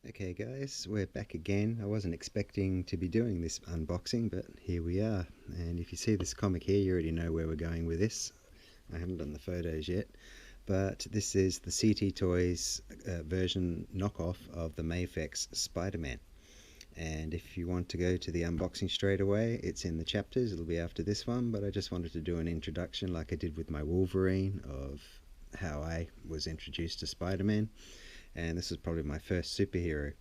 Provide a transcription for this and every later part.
Okay guys, we're back again. I wasn't expecting to be doing this unboxing, but here we are. And if you see this comic here, you already know where we're going with this. I haven't done the photos yet, but this is the CT Toys version knockoff of the Mafex Spider-Man. And if you want to go to the unboxing straight away, it's in the chapters. It'll be after this one, but I just wanted to do an introduction like I did with my Wolverine of how I was introduced to Spider-Man. And this is probably my first superhero.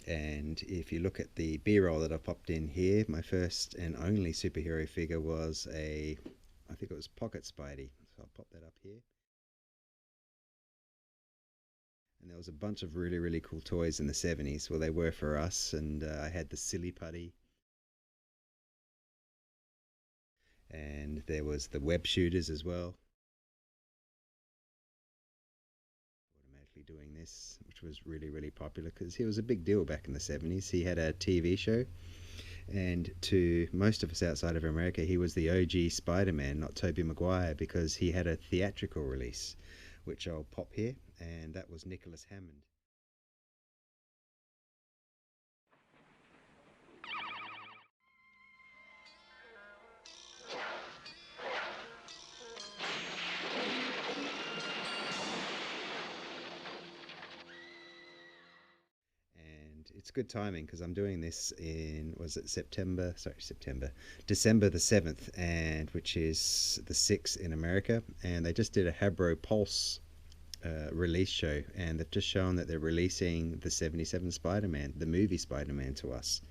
And if you look at the B-roll that I popped in here, my first and only superhero figure was I think it was Pocket Spidey. So I'll pop that up here. And there was a bunch of really, really cool toys in the 70s. Well, they were for us. And I had the Silly Putty. And there was the web shooters as well. Automatically doing this, which was really, really popular because he was a big deal back in the 70s. He had a TV show. And to most of us outside of America, he was the OG Spider-Man, not Tobey Maguire, because he had a theatrical release, which I'll pop here, and that was Nicholas Hammond. And it's good timing because I'm doing this in, was it September? Sorry, September. December the 7th, and which is the 6th in America. And they just did a Hasbro Pulse release show, and they've just shown that they're releasing the 77 Spider-Man, the movie Spider-Man, to us.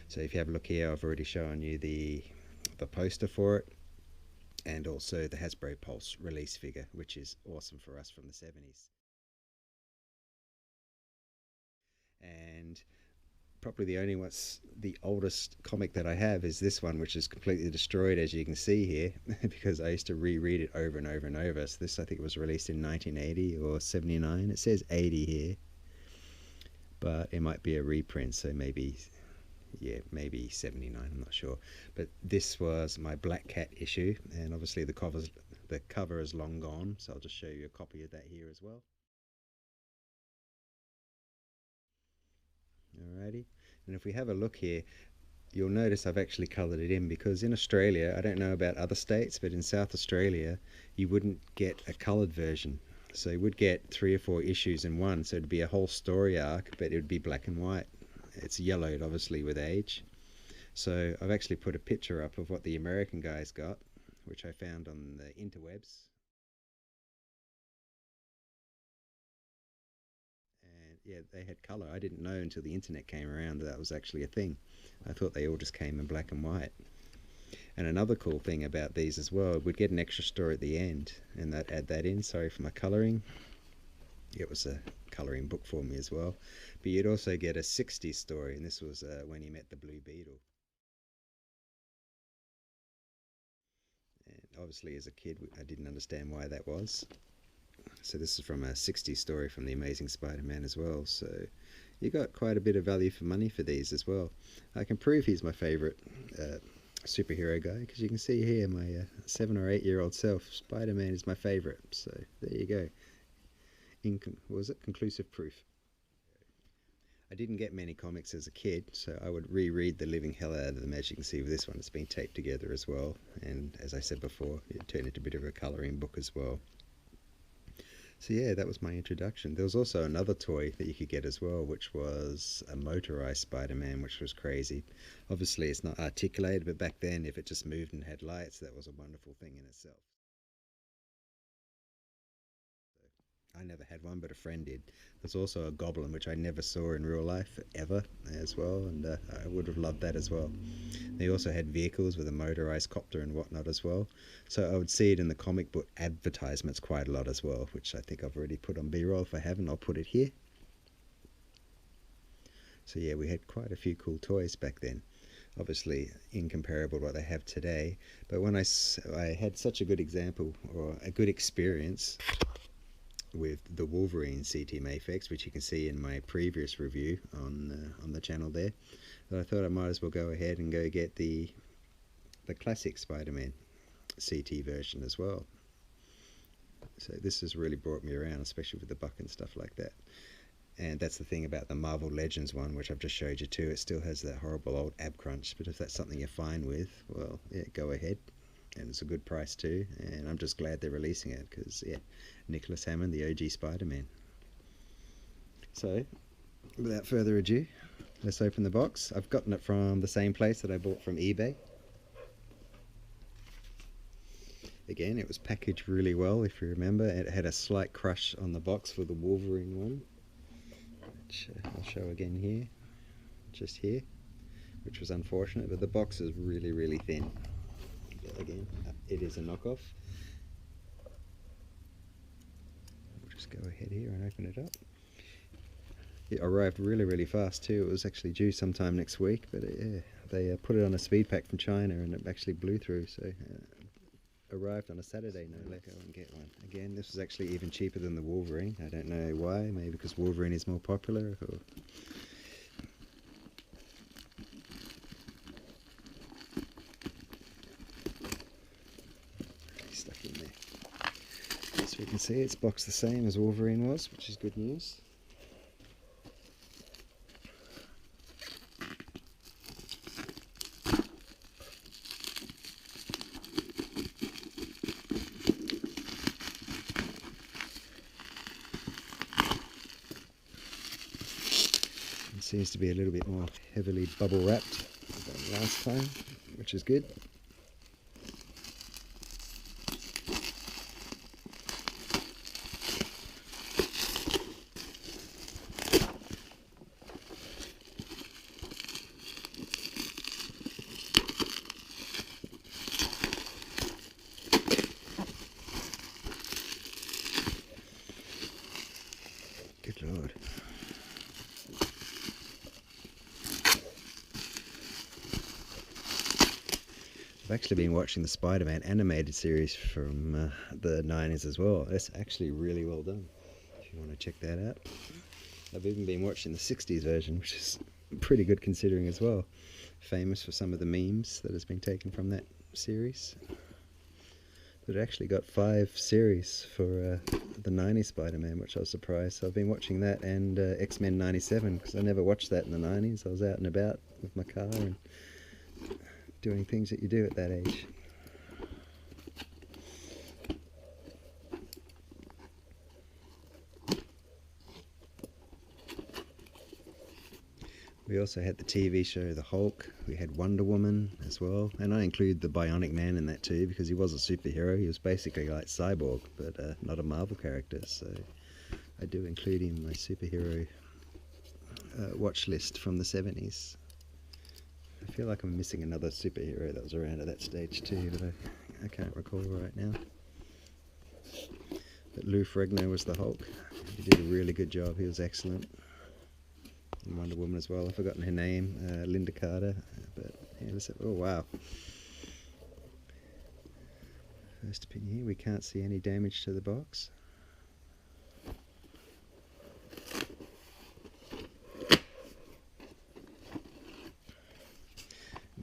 So if you have a look here, I've already shown you the poster for it, and also the Hasbro Pulse release figure, which is awesome for us from the 70s. And probably the oldest comic that I have is this one, which is completely destroyed, as you can see here, because I used to reread it over and over and over. So this, I think, was released in 1980 or 79. It says 80 here, but it might be a reprint, so maybe, yeah, maybe 79, I'm not sure. But this was my Black Cat issue, and obviously the cover is long gone, so I'll just show you a copy of that here as well. Alrighty, and if we have a look here, you'll notice I've actually coloured it in because in Australia, I don't know about other states, but in South Australia, you wouldn't get a coloured version. So you would get 3 or 4 issues in one, so it'd be a whole story arc, but it would be black and white. It's yellowed, obviously, with age. So I've actually put a picture up of what the American guys got, which I found on the interwebs. And yeah, they had colour. I didn't know until the internet came around that that was actually a thing. I thought they all just came in black and white. And another cool thing about these as well, we'd get an extra story at the end, and they'd add that in. Sorry for my colouring. It was a colouring book for me as well. But you'd also get a 60s story, and this was when he met the Blue Beetle. And obviously, as a kid, I didn't understand why that was. So this is from a 60s story from the Amazing Spider-Man as well. So you got quite a bit of value for money for these as well. I can prove he's my favourite superhero guy because you can see here my 7 or 8 year old self. Spider-Man is my favourite. So there you go. What was it? Conclusive proof. I didn't get many comics as a kid, so I would reread the living hell out of them. As you can see with this one, it's been taped together as well. And as I said before, it turned into a bit of a colouring book as well. So yeah, that was my introduction. There was also another toy that you could get as well, which was a motorized Spider-Man, which was crazy. Obviously, it's not articulated, but back then, if it just moved and had lights, that was a wonderful thing in itself. I never had one, but a friend did. There's also a goblin, which I never saw in real life ever as well, and I would have loved that as well. They also had vehicles with a motorized copter and whatnot as well. So I would see it in the comic book advertisements quite a lot as well, which I think I've already put on B-roll. If I haven't, I'll put it here. So yeah, we had quite a few cool toys back then. Obviously incomparable to what they have today. But when I had such a good example or a good experience with the Wolverine CT Mafex, which you can see in my previous review on the channel there, that I thought I might as well go ahead and go get the classic Spider-Man CT version as well. So this has really brought me around, especially with the buck and stuff like that. And that's the thing about the Marvel Legends one, which I've just showed you too. It still has that horrible old ab crunch, but if that's something you're fine with, well, yeah, go ahead. And it's a good price too. And I'm just glad they're releasing it because, yeah, Nicholas Hammond, the OG Spider-Man. So, without further ado, let's open the box. I've gotten it from the same place that I bought from eBay. Again, it was packaged really well, if you remember. It had a slight crush on the box for the Wolverine one, which I'll show again here, just here, which was unfortunate, but the box is really, really thin. Again, it is a knockoff. We'll just go ahead here and open it up. It arrived really, really fast too. It was actually due sometime next week, but yeah, they put it on a speed pack from China and it actually blew through, so arrived on a Saturday, no less. Go and get one. Again, this was actually even cheaper than the Wolverine. I don't know why, maybe because Wolverine is more popular, or... Stuck in there. So you can see it's boxed the same as Wolverine was, which is good news. Seems to be a little bit more heavily bubble wrapped than last time, which is good. Good Lord. I've actually been watching the Spider-Man animated series from the 90s as well. It's actually really well done, if you want to check that out. I've even been watching the 60s version, which is pretty good considering as well. Famous for some of the memes that has been taken from that series. But it actually got 5 series for the 90s Spider-Man, which I was surprised. So I've been watching that and X-Men 97, because I never watched that in the 90s. I was out and about with my car and doing things that you do at that age. We also had the TV show The Hulk, we had Wonder Woman as well, and I include the Bionic Man in that too because he was a superhero. He was basically like Cyborg, but not a Marvel character, so I do include him in my superhero watch list from the 70s. I feel like I'm missing another superhero that was around at that stage too, but I can't recall right now. But Lou Ferrigno was the Hulk. He did a really good job. He was excellent. And Wonder Woman as well. I've forgotten her name, Linda Carter. But yeah, oh wow. First opinion here. We can't see any damage to the box.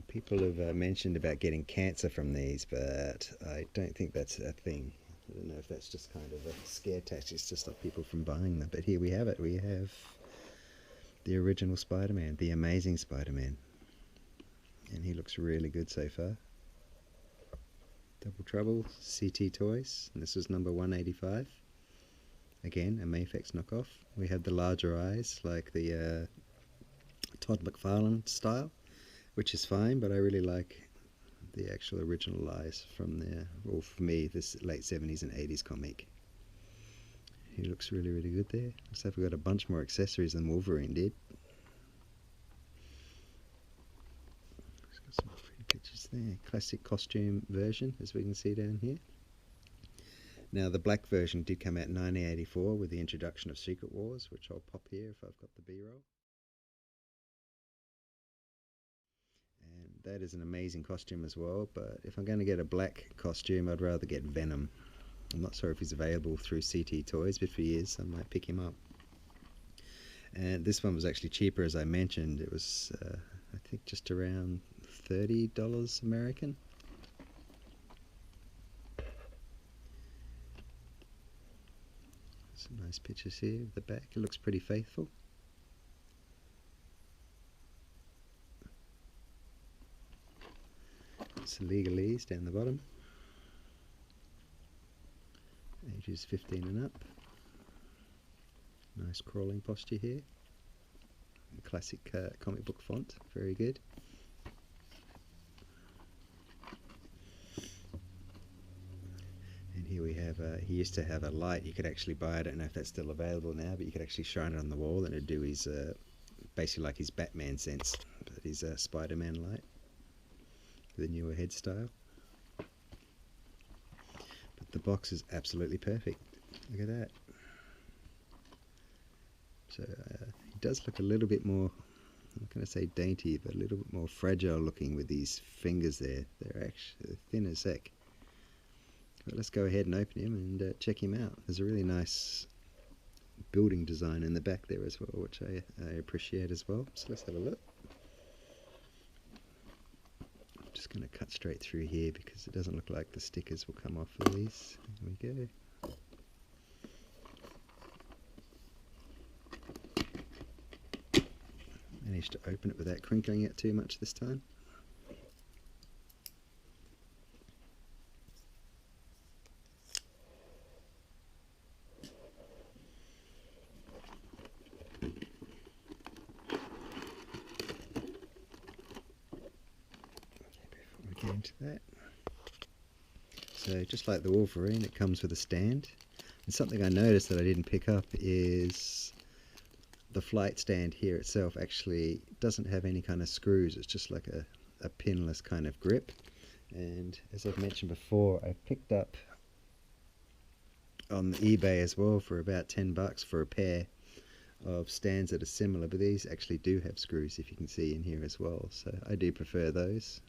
People have mentioned about getting cancer from these, but I don't think that's a thing. I don't know if that's just kind of a scare tactic to stop people from buying them. But here we have it. We have the original Spider-Man, the Amazing Spider-Man. And he looks really good so far. Double Trouble, CT Toys. And this is number 185. Again, a Mayfex knockoff. We have the larger eyes, like the Todd McFarlane style, which is fine, but I really like the actual original eyes from the, well, for me, this late 70s and 80s comic. He looks really, really good there. Looks like we've got a bunch more accessories than Wolverine did. It's got some pretty pictures there. Classic costume version, as we can see down here. Now, the black version did come out in 1984 with the introduction of Secret Wars, which I'll pop here if I've got the B-roll. That is an amazing costume as well, but if I'm going to get a black costume, I'd rather get Venom. I'm not sure if he's available through CT Toys, but if he is, I might pick him up. And this one was actually cheaper, as I mentioned. It was, I think, just around $30 American. Some nice pictures here of the back. It looks pretty faithful. It's the legalese down the bottom. Ages 15 and up. Nice crawling posture here. Classic comic book font, very good. And here we have, he used to have a light you could actually buy. I don't know if that's still available now, but you could actually shine it on the wall and it'd do his, basically like his Batman sense, but his Spider-Man light. The newer head style. But the box is absolutely perfect. Look at that. So he does look a little bit more, I'm not going to say dainty, but a little bit more fragile looking with these fingers there. They're actually thin as heck. But let's go ahead and open him and check him out. There's a really nice building design in the back there as well, which I appreciate as well. So let's have a look. Just going to cut straight through here because it doesn't look like the stickers will come off of these. There we go. Managed to open it without crinkling it too much this time. Into that. So just like the Wolverine, it comes with a stand. And something I noticed that I didn't pick up is the flight stand here itself actually doesn't have any kind of screws. It's just like a pinless kind of grip. And as I've mentioned before, I picked up on eBay as well for about $10 for a pair of stands that are similar, but these actually do have screws, if you can see in here as well. So I do prefer those.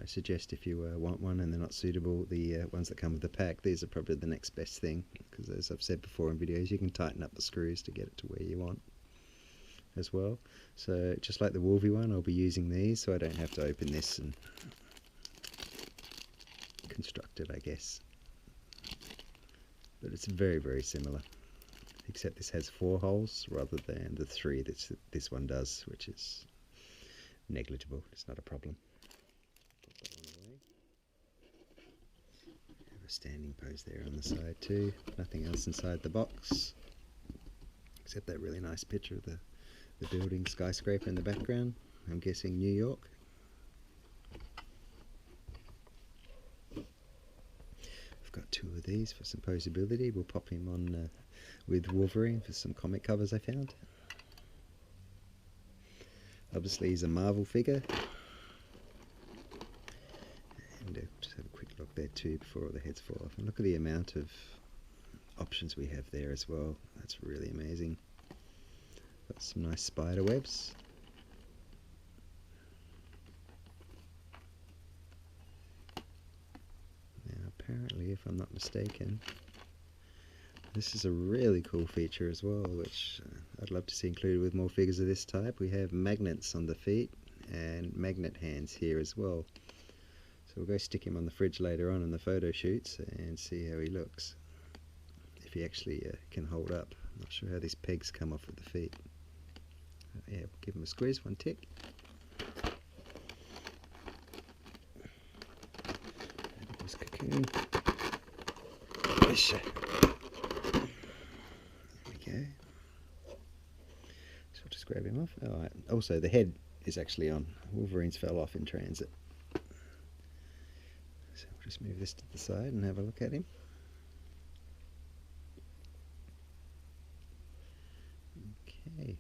I suggest if you want one and they're not suitable, the ones that come with the pack, these are probably the next best thing, because as I've said before in videos, you can tighten up the screws to get it to where you want as well. So just like the Wolvie one, I'll be using these so I don't have to open this and construct it, I guess. But it's very, very similar, except this has 4 holes rather than the 3 that this one does, which is negligible. It's not a problem. Have a standing pose there on the side too. Nothing else inside the box except that really nice picture of the building skyscraper in the background. I'm guessing New York. I've got 2 of these for some posability. We'll pop him on with Wolverine for some comic covers I found. Obviously he's a Marvel figure. And just have a quick look there too before all the heads fall off. And look at the amount of options we have there as well. That's really amazing. Got some nice spider webs. Now apparently, if I'm not mistaken, this is a really cool feature as well, which I'd love to see included with more figures of this type. We have magnets on the feet and magnet hands here as well. So we'll go stick him on the fridge later on in the photo shoots and see how he looks. If he actually can hold up. I'm not sure how these pegs come off with the feet. Yeah, we'll give him a squeeze, 1 tick. This cocoon. There we go. So I'll just grab him off. Oh, also, the head is actually on. Wolverine's fell off in transit. So we'll just move this to the side and have a look at him. Okay.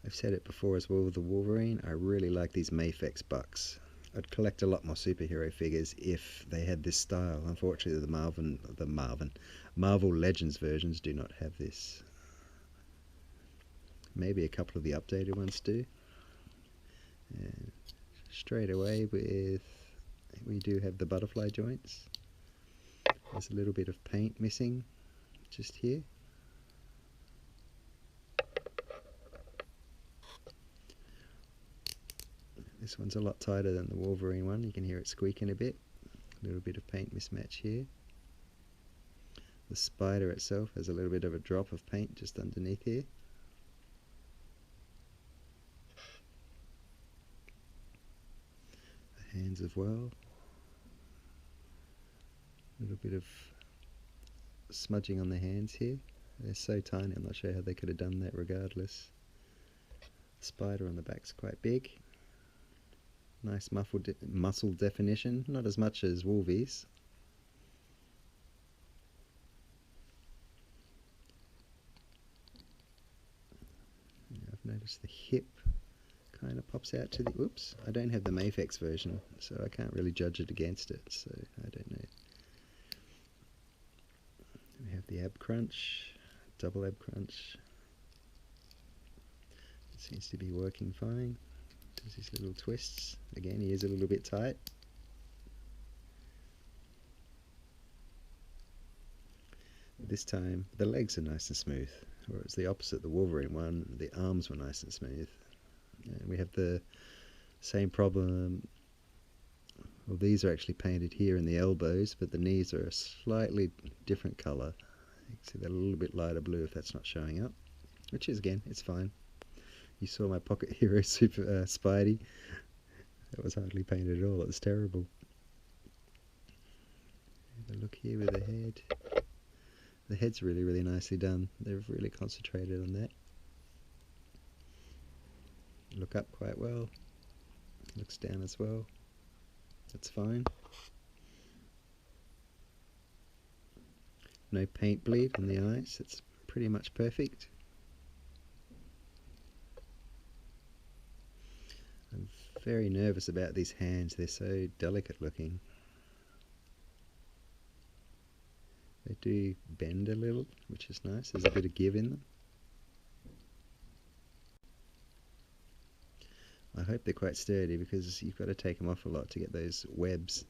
I've said it before as well with the Wolverine, I really like these Mafex bucks. I'd collect a lot more superhero figures if they had this style. Unfortunately, the Marvel Legends versions do not have this. Maybe a couple of the updated ones do. And straight away we do have the butterfly joints. There's a little bit of paint missing just here. This one's a lot tighter than the Wolverine one. You can hear it squeaking a bit. A little bit of paint mismatch here. The spider itself has a little bit of a drop of paint just underneath here. The hands as well. A little bit of smudging on the hands here. They're so tiny, I'm not sure how they could have done that regardless. The spider on the back's quite big. Nice muscle definition, not as much as Wolvie's. I've noticed the hip kind of pops out to the... Oops, I don't have the Mafex version, so I can't really judge it against it, so I don't know. We have the ab crunch, double ab crunch. It seems to be working fine. Does his little twists. Again, he is a little bit tight. This time, the legs are nice and smooth, whereas the opposite, the Wolverine one, the arms were nice and smooth. And we have the same problem. Well, these are actually painted here in the elbows, but the knees are a slightly different colour. You can see they're a little bit lighter blue if that's not showing up, which is, again, it's fine. You saw my Pocket Hero Super Spidey. That was hardly painted at all, it was terrible. Have a look here with the head. The head's really, really nicely done. They've really concentrated on that. Look up quite well. Looks down as well. That's fine. No paint bleed on the eyes. It's pretty much perfect. I'm very nervous about these hands. They're so delicate looking. They do bend a little, which is nice. There's a bit of give in them. I hope they're quite sturdy because you've got to take them off a lot to get those webs.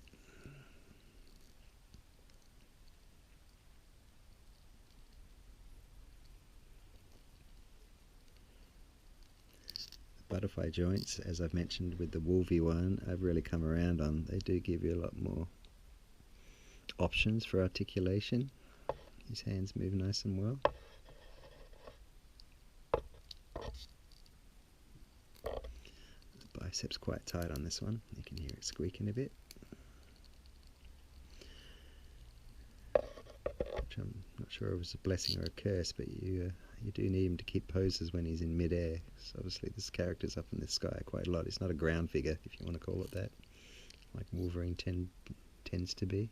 The butterfly joints, as I've mentioned with the Wolvie one, I've really come around on. They do give you a lot more options for articulation. His hands move nice and well. The bicep's quite tight on this one. You can hear it squeaking a bit. Which I'm not sure if it was a blessing or a curse, but you do need him to keep poses when he's in mid-air. So obviously this character's up in the sky quite a lot. He's not a ground figure, if you want to call it that, like Wolverine tends to be.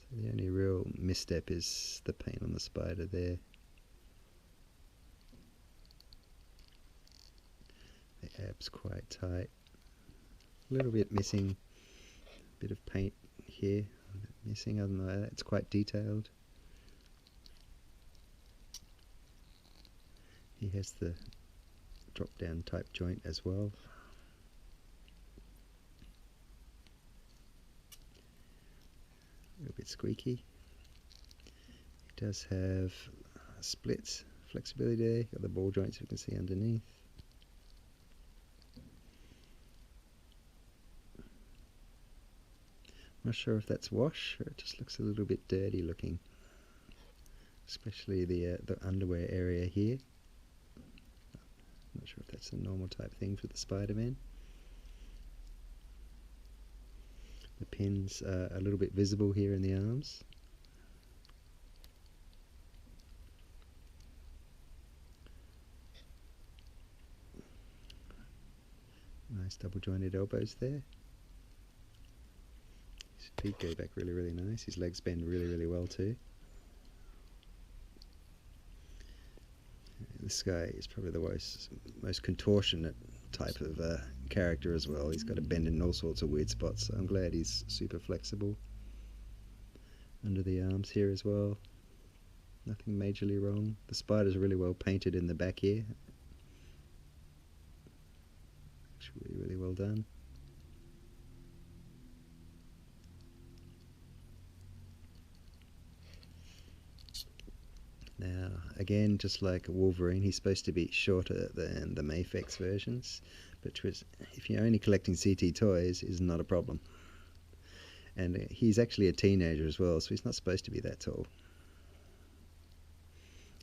So the only real misstep is the paint on the spider there. The abs quite tight. A little bit missing, a bit of paint here. Missing, other than that, it's quite detailed. He has the drop down type joint as well. A little bit squeaky. He does have splits, flexibility there. Got the ball joints you can see underneath. Not sure if that's wash or it just looks a little bit dirty looking, especially the underwear area here. Not sure if that's a normal type thing for the Spider-Man. The pins are a little bit visible here in the arms. Nice double jointed elbows there. His feet go back really, really nice. His legs bend really, really well too. This guy is probably the most contortionate type of character as well. He's got to bend in all sorts of weird spots. So I'm glad he's super flexible. Under the arms here as well. Nothing majorly wrong. The spider's really well painted in the back here. It's really, really well done. Now, again, just like Wolverine, he's supposed to be shorter than the Mafex versions, but if you're only collecting CT toys, is not a problem. And he's actually a teenager as well, so he's not supposed to be that tall.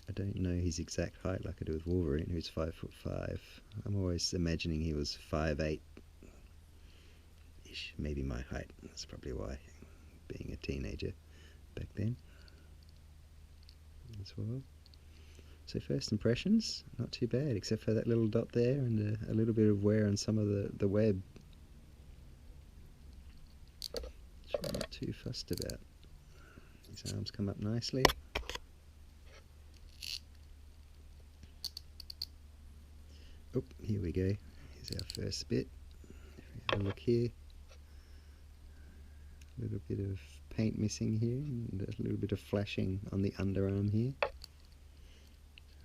I don't know his exact height like I do with Wolverine, who's 5'5". I'm always imagining he was 5'8". Maybe my height. That's probably why, being a teenager back then as well. So first impressions, not too bad, except for that little dot there and a little bit of wear on some of the web, which I'm not too fussed about. His arms come up nicely. Oh, here we go. Here's our first bit. If we have a look here, a little bit of paint missing here and a little bit of flashing on the underarm here.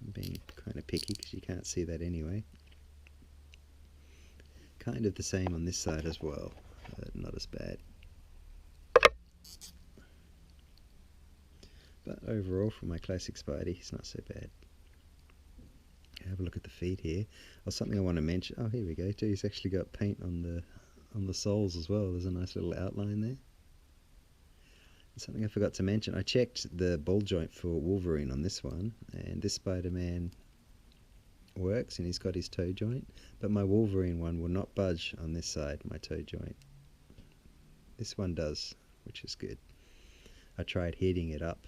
I'm being kind of picky because you can't see that anyway. Kind of the same on this side as well, not as bad. But overall, for my classic Spidey, he's not so bad. Have a look at the feet here. Oh, something I want to mention. Oh, here we go. Too. He's actually got paint on the soles as well. There's a nice little outline there. And something I forgot to mention. I checked the ball joint for Wolverine on this one, and this Spider-Man works, and he's got his toe joint. But my Wolverine one will not budge on this side, my toe joint. This one does, which is good. I tried heating it up,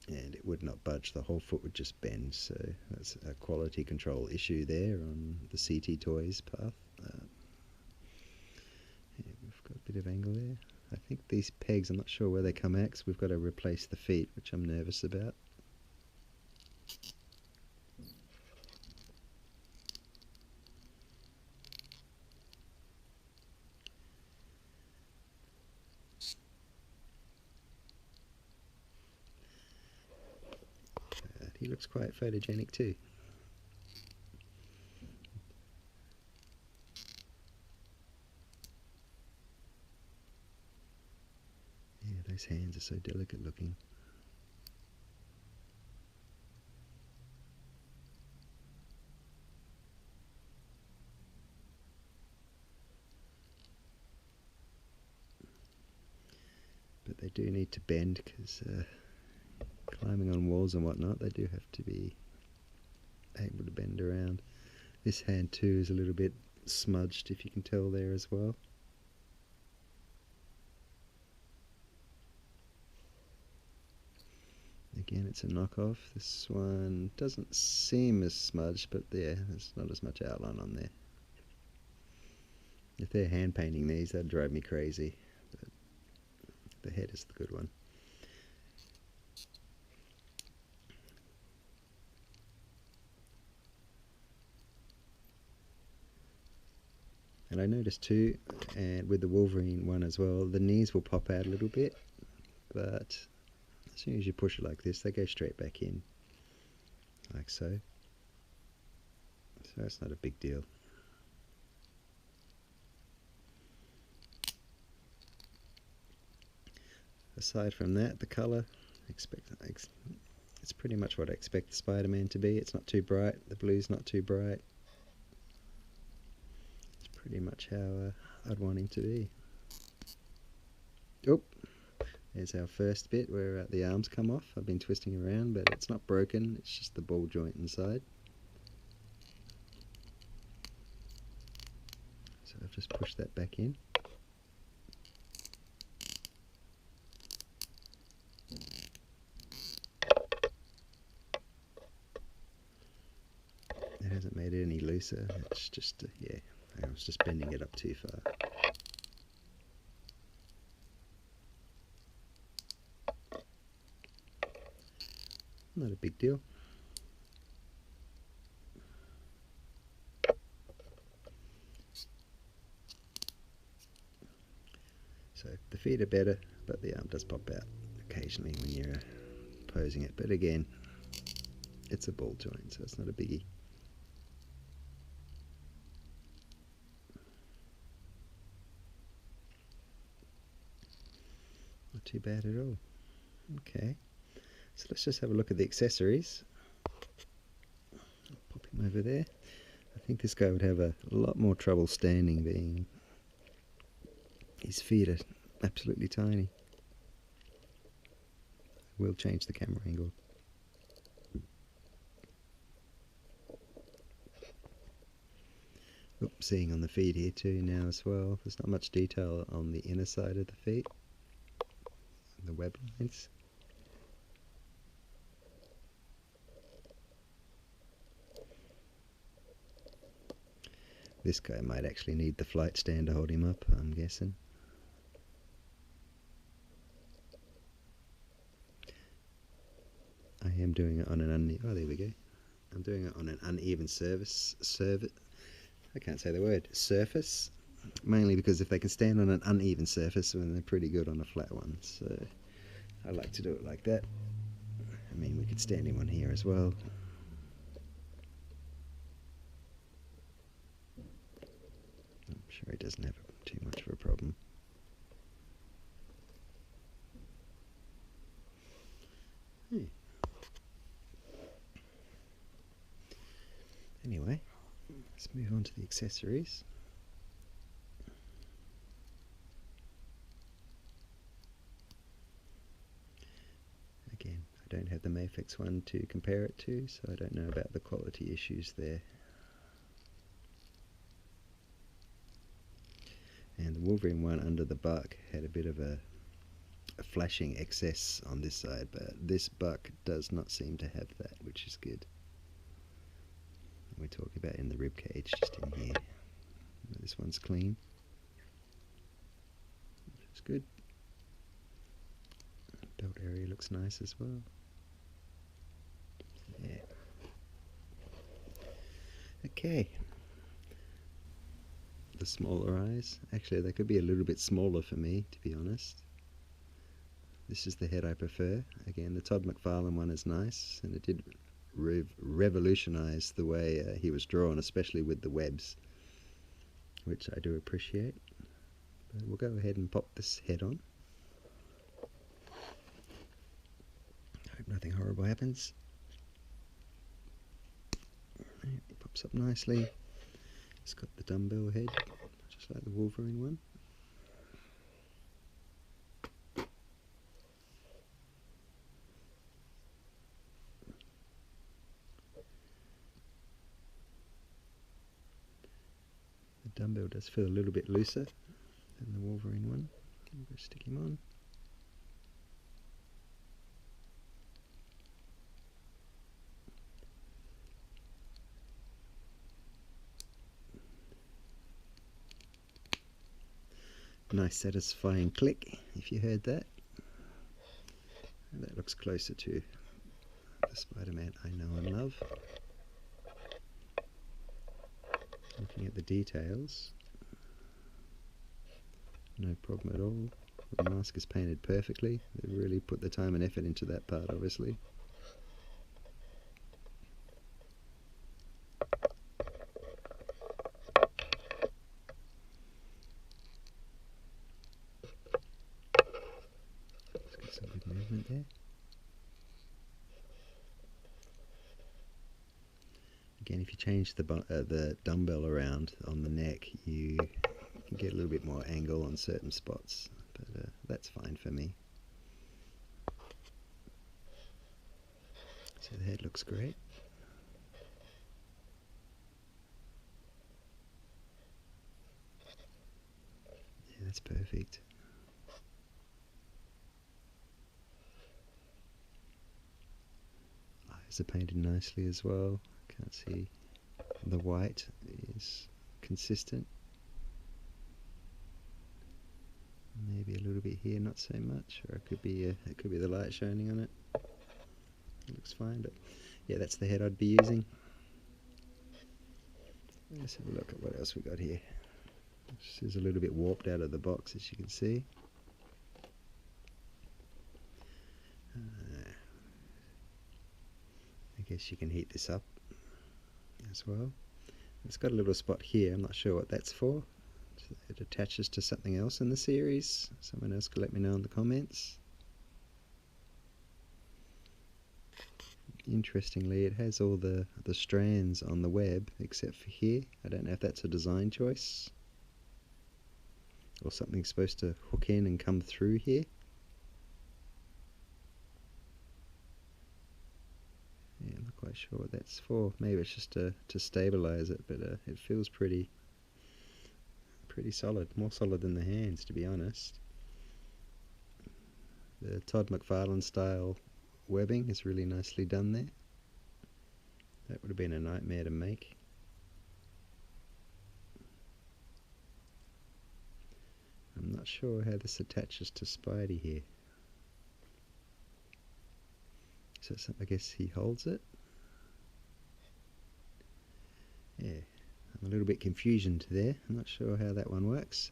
and it would not budge. The whole foot would just bend, so that's a quality control issue there on the CT Toys path. Yeah, we've got a bit of angle there. I think these pegs, I'm not sure where they come at, because we've got to replace the feet, which I'm nervous about. He looks quite photogenic too. Yeah, those hands are so delicate looking. But they do need to bend, because climbing on walls and whatnot, they do have to be able to bend around. This hand too is a little bit smudged, if you can tell there as well. Again, it's a knockoff. This one doesn't seem as smudged, but yeah, there's not as much outline on there. If they're hand painting these, that'd drive me crazy. But the head is the good one. And I noticed too, and with the Wolverine one as well, the knees will pop out a little bit, but as soon as you push it like this, they go straight back in, like so. So it's not a big deal. Aside from that, the colour, it's pretty much what I expect the Spider-Man to be. It's not too bright, the blue's not too bright. It's pretty much how I'd want him to be. Oh, there's our first bit where the arms come off. I've been twisting around, but it's not broken, it's just the ball joint inside. So I've just pushed that back in. It hasn't made it any looser, it's just, yeah, I was just bending it up too far. Not a big deal. So the feet are better, but the arm does pop out occasionally when you're posing it. But again, it's a ball joint, so it's not a biggie. Not too bad at all. Okay. So let's just have a look at the accessories. I'll pop him over there. I think this guy would have a lot more trouble standing, being his feet are absolutely tiny. We'll change the camera angle. Oops, seeing on the feet here too now as well. There's not much detail on the inner side of the feet, the web lines. This guy might actually need the flight stand to hold him up, I'm guessing. I am doing it on an oh, there we go. I'm doing it on an uneven surface, I can't say the word, surface, mainly because if they can stand on an uneven surface, then they're pretty good on a flat one, so I like to do it like that. I mean, we could stand him on here as well. I'm sure he doesn't have too much of a problem. Anyway, let's move on to the accessories. Again, I don't have the Mafex one to compare it to, so I don't know about the quality issues there. And the Wolverine one under the buck had a bit of a flashing excess on this side, but this buck does not seem to have that, which is good. We're talking about in the rib cage, just in here. This one's clean, which is good. Belt area looks nice as well. Yeah. Okay. The smaller eyes. Actually, they could be a little bit smaller for me, to be honest. This is the head I prefer. Again, the Todd McFarlane one is nice, and it did revolutionize the way he was drawn, especially with the webs, which I do appreciate. But we'll go ahead and pop this head on. Hope nothing horrible happens. It pops up nicely. It's got the dumbbell head, just like the Wolverine one. The dumbbell does feel a little bit looser than the Wolverine one. I'm going to stick him on. Nice satisfying click, if you heard that. And that looks closer to the Spider-Man I know and love. Looking at the details, no problem at all. The mask is painted perfectly. They really put the time and effort into that part, obviously. Let's get some good movement there. Again, if you change the dumbbell around on the neck, you can get a little bit more angle on certain spots, but that's fine for me. So the head looks great. Yeah, that's perfect. Eyes are painted nicely as well. Can't see the white is consistent. Maybe a little bit here, not so much, or it could be the light shining on it. It looks fine, but yeah, that's the head I'd be using. Let's have a look at what else we got here. This is a little bit warped out of the box, as you can see. I guess you can heat this up as well. It's got a little spot here, I'm not sure what that's for. It attaches to something else in the series. Someone else could let me know in the comments. Interestingly, it has all the strands on the web except for here. I don't know if that's a design choice or something's supposed to hook in and come through here. Yeah, I'm not quite sure what that's for. Maybe it's just to stabilize it, but it feels pretty solid, more solid than the hands, to be honest. The Todd McFarlane style webbing is really nicely done there. That would have been a nightmare to make. I'm not sure how this attaches to Spidey here. So I guess he holds it. Yeah, I'm a little bit confused there. I'm not sure how that one works.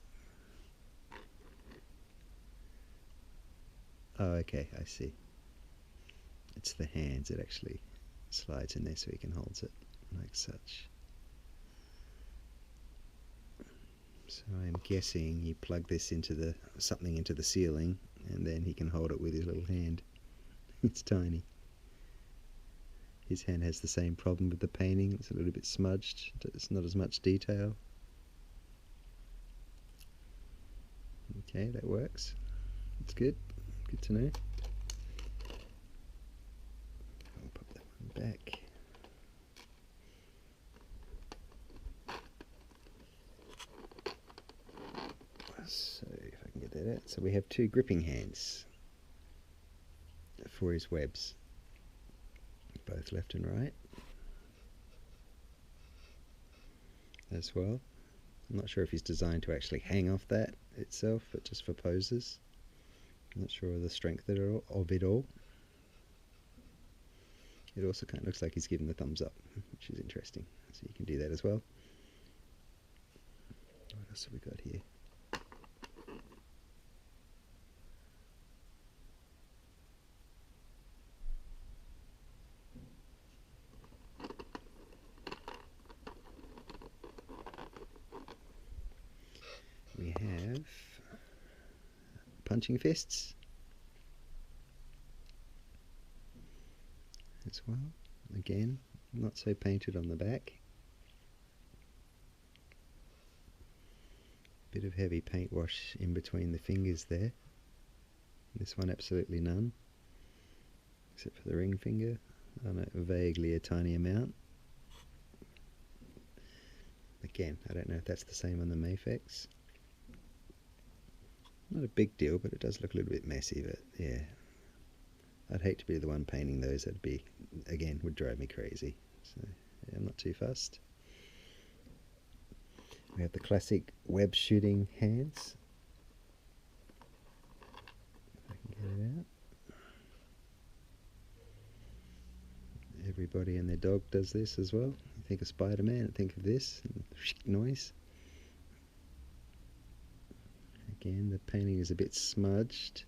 Oh, okay, I see. It's the hands. It actually slides in there so he can hold it like such. So I'm guessing you plug this into something into the ceiling, and then he can hold it with his little hand. It's tiny. His hand has the same problem with the painting. It's a little bit smudged. It's not as much detail. Okay, that works. It's good. Good to know. I'll pop that one back. So if I can get that out. So we have two gripping hands for his webs, both left and right as well. I'm not sure if he's designed to actually hang off that itself, but just for poses. I'm not sure of the strength of it all. It also kind of looks like he's giving the thumbs up, which is interesting. So you can do that as well. What else have we got here? We have punching fists as well. Again, not so painted on the back. Bit of heavy paint wash in between the fingers there. This one absolutely none, except for the ring finger. I know, vaguely a tiny amount. Again, I don't know if that's the same on the Mafex. Not a big deal, but it does look a little bit messy, but yeah. I'd hate to be the one painting those. That'd be, again, would drive me crazy. So yeah, I'm not too fussed. We have the classic web shooting hands. If I can get it out. Everybody and their dog does this as well. You think of Spider-Man and think of this noise. Again, the painting is a bit smudged.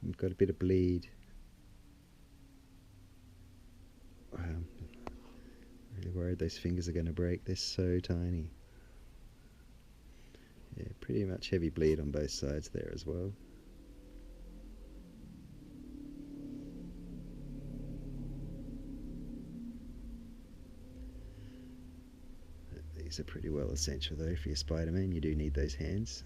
We've got a bit of bleed. I'm really worried those fingers are going to break. They're so tiny. Yeah, pretty much heavy bleed on both sides there as well. These are pretty well essential though for your Spider-Man. You do need those hands.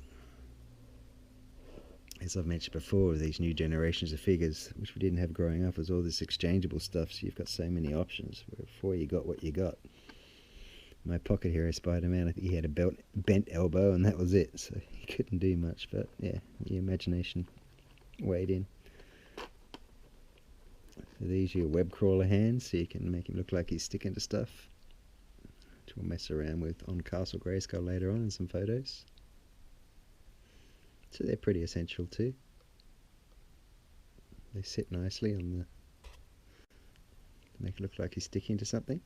As I've mentioned before, these new generations of figures, which we didn't have growing up, was all this exchangeable stuff, so you've got so many options. Before you got what you got. My pocket hero Spider-Man, I think he had a bent elbow and that was it, so he couldn't do much, but yeah, the imagination weighed in. So these are your web crawler hands, so you can make him look like he's sticking to stuff, which we'll mess around with on Castle Grayskull later on in some photos. So they're pretty essential too. They sit nicely on the, to make it look like he's sticking to something.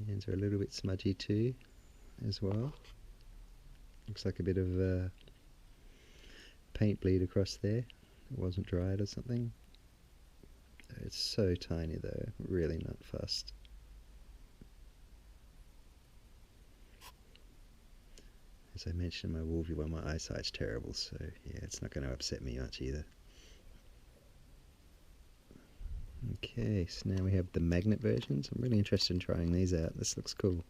Hands are a little bit smudgy too, as well. Looks like a bit of paint bleed across there. It wasn't dried or something. It's so tiny though, really not fussed. As I mentioned in my Wolvie one, my eyesight's terrible, so yeah, it's not going to upset me much either. Okay, so now we have the magnet versions. I'm really interested in trying these out. This looks cool.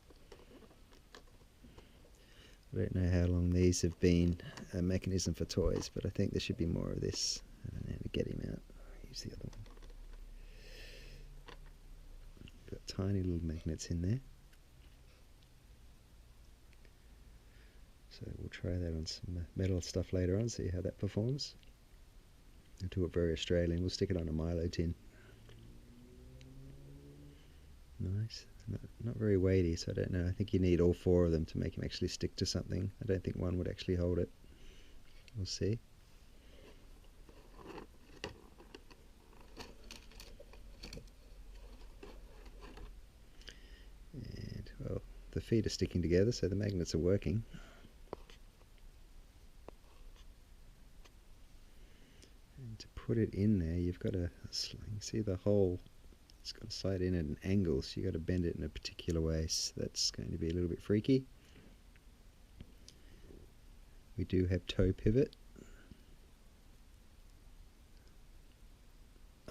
I don't know how long these have been a mechanism for toys, but I think there should be more of this. I don't know how to get him out. Use the other one. Got tiny little magnets in there. So we'll try that on some metal stuff later on, see how that performs. We'll do it very Australian. We'll stick it on a Milo tin. Nice. Not very weighty, so I don't know. I think you need all four of them to make him actually stick to something. I don't think one would actually hold it. We'll see. And, well, the feet are sticking together, so the magnets are working. And to put it in there, you've got to, you can see the hole. It's got to slide in at an angle, so you've got to bend it in a particular way. So that's going to be a little bit freaky. We do have toe pivot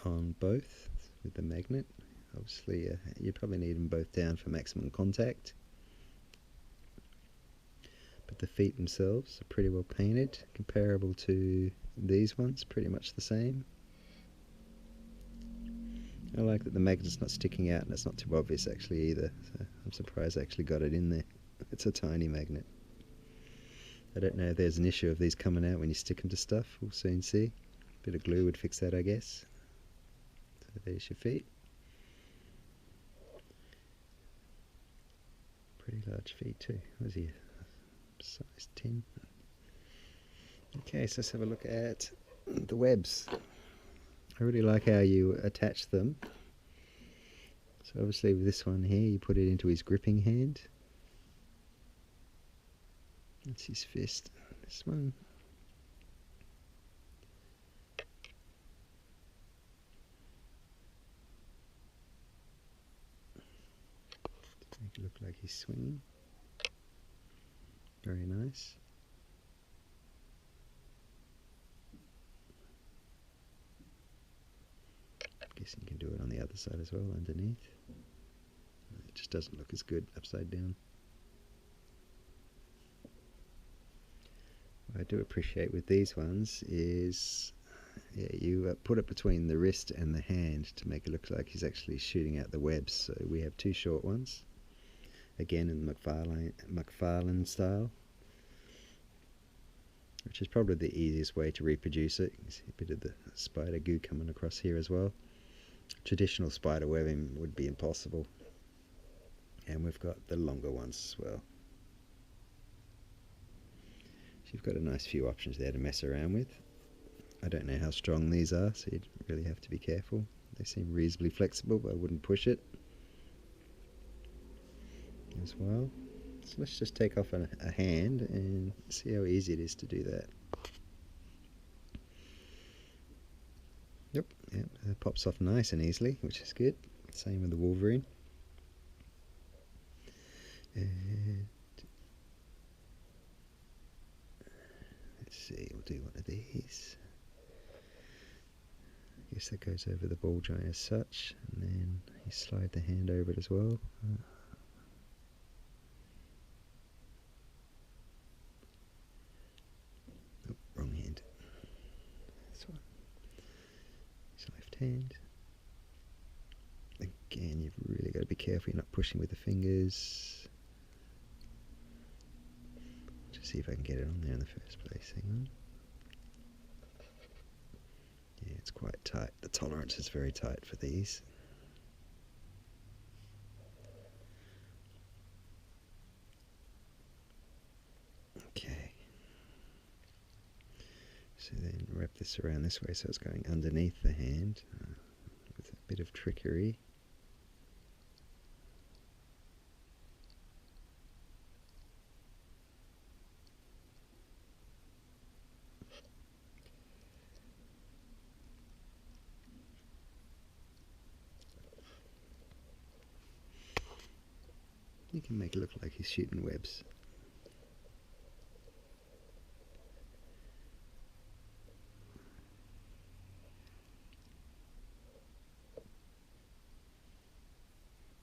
on both with the magnet. Obviously, you probably need them both down for maximum contact. But the feet themselves are pretty well painted, comparable to these ones, pretty much the same. I like that the magnet's not sticking out and it's not too obvious actually either. So I'm surprised I actually got it in there. It's a tiny magnet. I don't know if there's an issue of these coming out when you stick them to stuff. We'll soon see. A bit of glue would fix that, I guess. So there's your feet. Pretty large feet too. Was he size 10? Okay, so let's have a look at the webs. I really like how you attach them. So obviously with this one here, you put it into his gripping hand. That's his fist. This one. To make it look like he's swinging. Very nice. I guess you can do it on the other side as well, underneath. It just doesn't look as good upside down. What I do appreciate with these ones is, yeah, you put it between the wrist and the hand to make it look like he's actually shooting out the webs. So we have two short ones, again in the McFarlane style, which is probably the easiest way to reproduce it. You can see a bit of the spider goo coming across here as well. Traditional spider webbing would be impossible. And we've got the longer ones as well. So you've got a nice few options there to mess around with. I don't know how strong these are, so you'd really have to be careful. They seem reasonably flexible, but I wouldn't push it as well. So let's just take off a hand and see how easy it is to do that. Yep, it pops off nice and easily, which is good. Same with the Wolverine. And let's see, we'll do one of these. I guess that goes over the ball joint as such, and then you slide the hand over it as well. Oh, wrong hand. This one. His left hand. Again, you've really got to be careful you're not pushing with the fingers. Just see if I can get it on there in the first place. Hang on. Yeah, it's quite tight. The tolerance is very tight for these. Okay. So then wrap this around this way so it's going underneath the hand with a bit of trickery. You can make it look like he's shooting webs.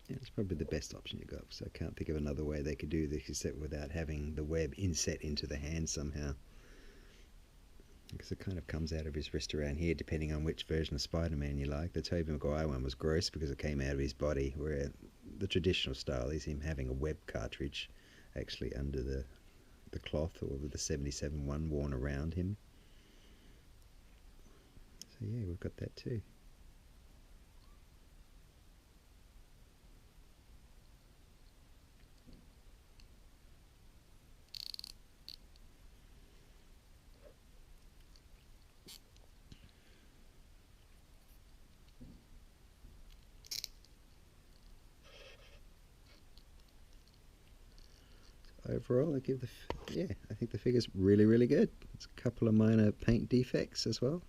Yeah, it's probably the best option you got, so I can't think of another way they could do this except without having the web inset into the hand somehow. Because it kind of comes out of his wrist around here, depending on which version of Spider-Man you like. The Tobey Maguire one was gross because it came out of his body, where the traditional style is him having a web cartridge actually under the cloth, or the 77 one worn around him. So yeah, we've got that too. Overall, I think the figure's really good. It's a couple of minor paint defects as well.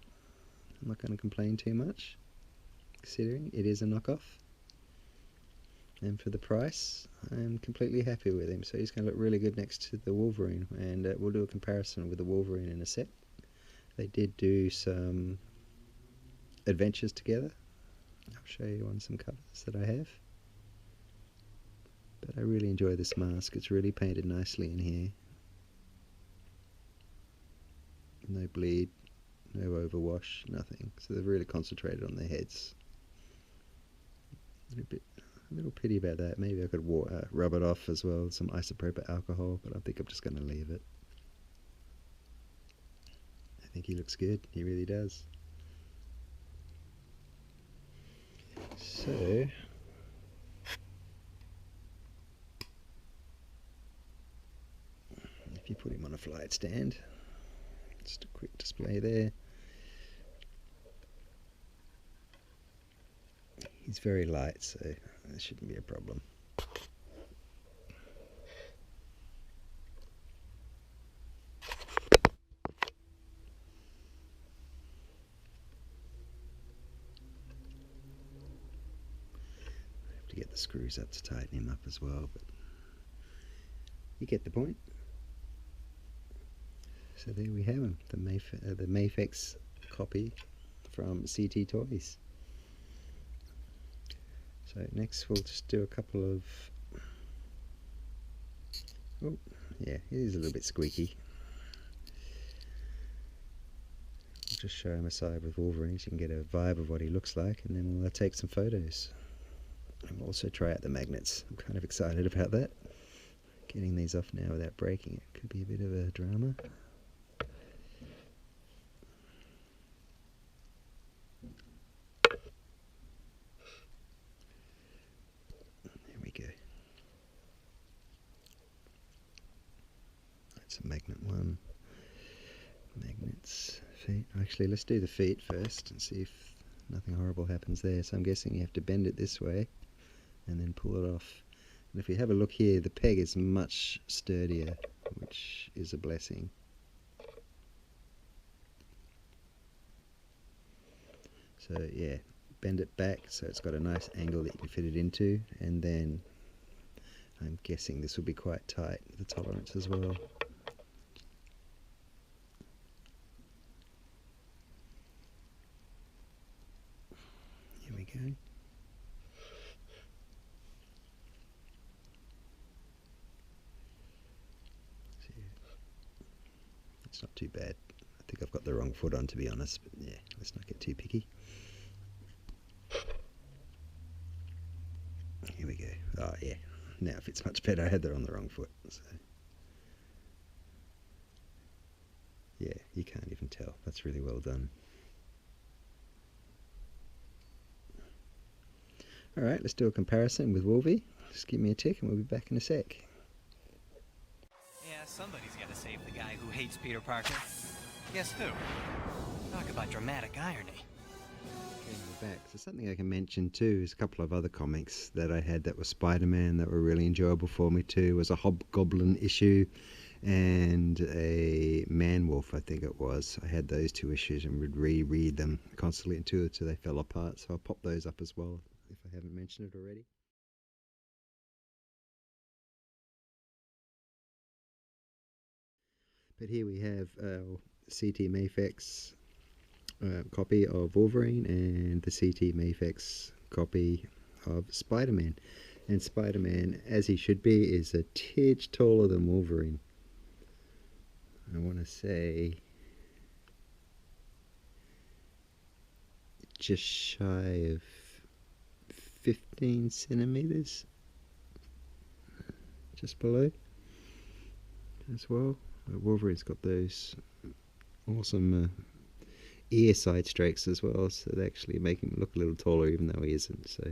I'm not going to complain too much, considering it is a knockoff. And for the price, I'm completely happy with him. So he's going to look really good next to the Wolverine, and we'll do a comparison with the Wolverine in a sec. They did do some adventures together. I'll show you on some covers that I have. But I really enjoy this mask. It's really painted nicely in here. No bleed, no overwash, nothing. So they've really concentrated on their heads. A little pity about that. Maybe I could rub it off as well with some isopropyl alcohol, but I think I'm just going to leave it. I think he looks good. He really does. So if you put him on a flight stand, just a quick display there. He's very light, so that shouldn't be a problem. I have to get the screws up to tighten him up as well, but you get the point. So there we have him, the Mafex copy from CT Toys. So next we'll just do a couple of, oh yeah, it is a little bit squeaky. I'll just show him a side with Wolverine so you can get a vibe of what he looks like, and then we'll take some photos. And we'll also try out the magnets. I'm kind of excited about that. Getting these off now without breaking it could be a bit of a drama. There we go. That's a magnet one. Magnets, feet. Actually, let's do the feet first and see if nothing horrible happens there. So I'm guessing you have to bend it this way and then pull it off. And if you have a look here, the peg is much sturdier, which is a blessing. So yeah, bend it back so it's got a nice angle that you can fit it into, and then I'm guessing this will be quite tight, the tolerance as well. Here we go. It's not too bad. I think I've got the wrong foot on, to be honest, but yeah, let's not get too picky. Here we go. Oh yeah, now it fits much better. I had that on the wrong foot. So. Yeah, you can't even tell. That's really well done. Alright, let's do a comparison with Wolvie. Just give me a tick and we'll be back in a sec. Yeah, somebody's got to save the guy who hates Peter Parker. Guess who? Talk about dramatic irony. Okay, we're back. So something I can mention too is a couple of other comics that I had that were Spider-Man that were really enjoyable for me too. Was a Hobgoblin issue and a Man-Wolf, I think it was. I had those two issues and would reread them constantly until they fell apart. So I'll pop those up as well if I haven't mentioned it already. But here we have CT Mafex copy of Wolverine and the CT Mafex copy of Spider-Man. And Spider-Man, as he should be, is a tidge taller than Wolverine. I want to say just shy of 15 centimeters, just below as well. Wolverine's got those awesome ear side strakes as well, so they actually make him look a little taller even though he isn't. So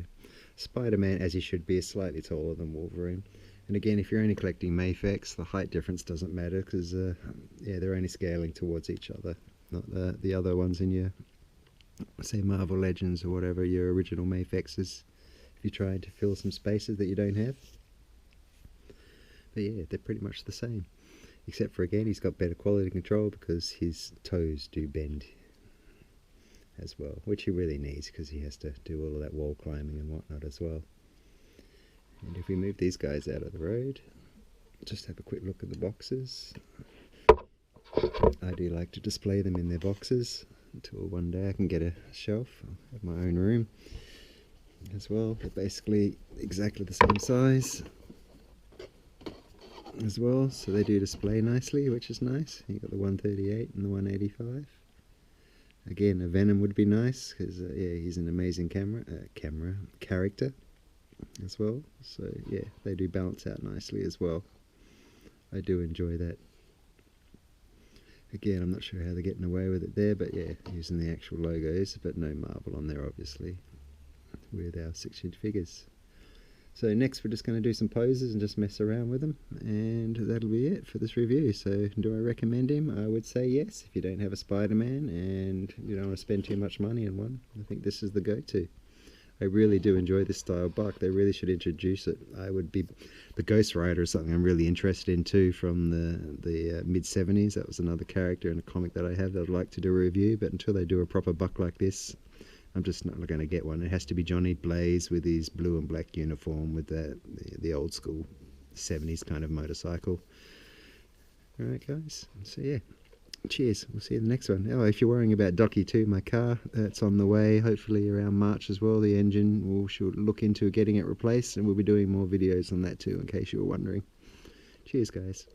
Spider-Man, as he should be, is slightly taller than Wolverine. And again, if you're only collecting Mafex, the height difference doesn't matter because yeah, they're only scaling towards each other, not the other ones in your, say, Marvel Legends or whatever, your original Mafexes, if you're trying to fill some spaces that you don't have. But yeah, they're pretty much the same, except for, again, he's got better quality control because his toes do bend as well, which he really needs because he has to do all of that wall climbing and whatnot as well. And if we move these guys out of the road, just have a quick look at the boxes. I do like to display them in their boxes until one day I can get a shelf. I'll have my own room as well. They're basically exactly the same size as well, so they do display nicely, which is nice. You got the 138 and the 185. Again, a Venom would be nice because yeah, he's an amazing character as well. So yeah, they do balance out nicely as well. I do enjoy that. Again, I'm not sure how they're getting away with it there, but yeah, using the actual logos, but no Marvel on there obviously with our 6-inch figures. So next we're just going to do some poses and just mess around with them, and that'll be it for this review. So do I recommend him? I would say yes, if you don't have a Spider-Man and you don't want to spend too much money on one. I think this is the go-to. I really do enjoy this style buck. They really should introduce it. I would be, the Ghost Rider is something I'm really interested in too, from the mid-70s. That was another character in a comic that I have that I'd like to do a review, but until they do a proper buck like this, I'm just not going to get one. It has to be Johnny Blaze with his blue and black uniform with the old school 70s kind of motorcycle. Alright guys, so yeah, cheers, we'll see you in the next one. Oh, if you're worrying about Docky 2, my car, that's on the way, hopefully around March as well. The engine, we should look into getting it replaced, and we'll be doing more videos on that too in case you were wondering. Cheers guys.